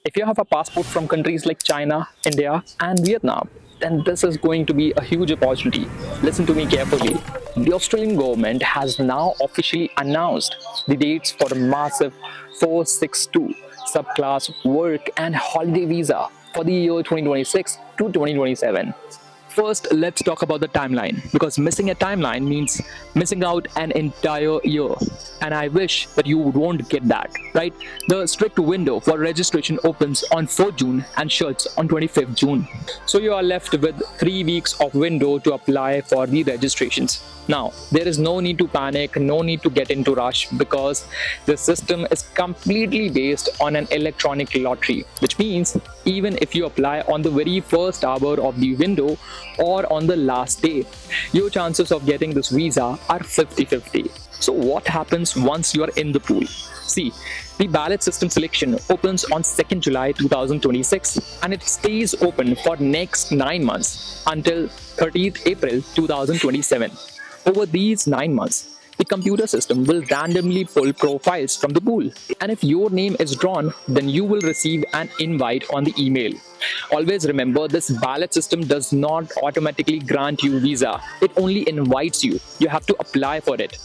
If you have a passport from countries like China, India, and Vietnam, then this is going to be a huge opportunity. Listen to me carefully. The Australian government has now officially announced the dates for the massive 462 subclass work and holiday visa for the year 2026 to 2027. First, let's talk about the timeline, because missing a timeline means missing out an entire year. And I wish that you won't get that, right? The strict window for registration opens on 4th June and shuts on 25th June. So you are left with 3 weeks of window to apply for the registrations. Now, there is no need to panic, no need to get into rush, because the system is completely based on an electronic lottery, which means even if you apply on the very first hour of the window or on the last day, your chances of getting this visa are 50-50. So what happens once you are in the pool? See, the ballot system selection opens on 2nd July 2026 and it stays open for next 9 months until 30th April 2027. Over these 9 months, the computer system will randomly pull profiles from the pool. And if your name is drawn, then you will receive an invite on the email. Always remember, this ballot system does not automatically grant you visa. It only invites you. You have to apply for it.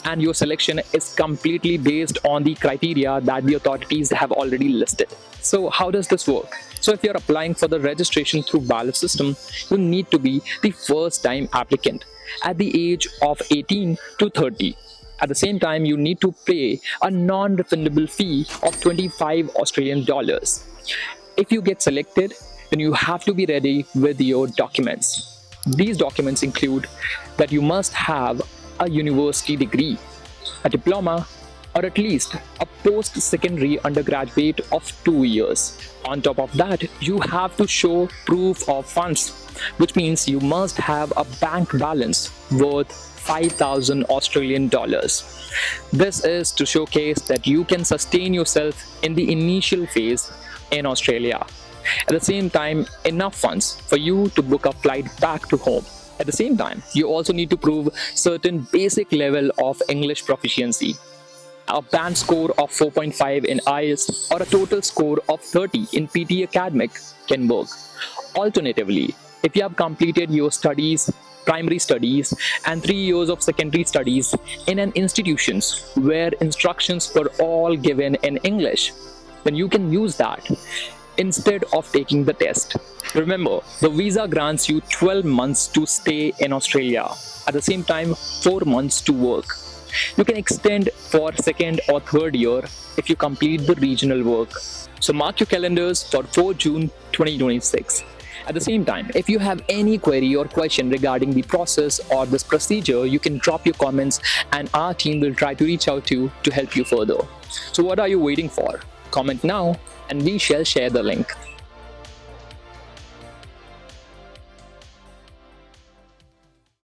And your selection is completely based on the criteria that the authorities have already listed. So how does this work? So if you're applying for the registration through ballot system, you need to be the first time applicant at the age of 18 to 30. At the same time, you need to pay a non-refundable fee of 25 Australian dollars. If you get selected, then you have to be ready with your documents. These documents include that you must have a university degree, a diploma, or at least a post-secondary undergraduate of 2 years. On top of that, you have to show proof of funds, which means you must have a bank balance worth 5,000 Australian dollars. This is to showcase that you can sustain yourself in the initial phase in Australia. At the same time, enough funds for you to book a flight back to home. At the same time, you also need to prove certain basic level of English proficiency. A band score of 4.5 in IELTS or a total score of 30 in PT Academic can work. Alternatively, if you have completed your studies, primary studies, and 3 years of secondary studies in an institutions where instructions were all given in English, then you can use that instead of taking the test. Remember, the visa grants you 12 months to stay in Australia. At the same time, 4 months to work. You can extend for 2nd or 3rd year if you complete the regional work. So mark your calendars for 4 June 2026. At the same time, if you have any query or question regarding the process or this procedure, you can drop your comments and our team will try to reach out to you to help you further. So what are you waiting for? Comment now and we shall share the link.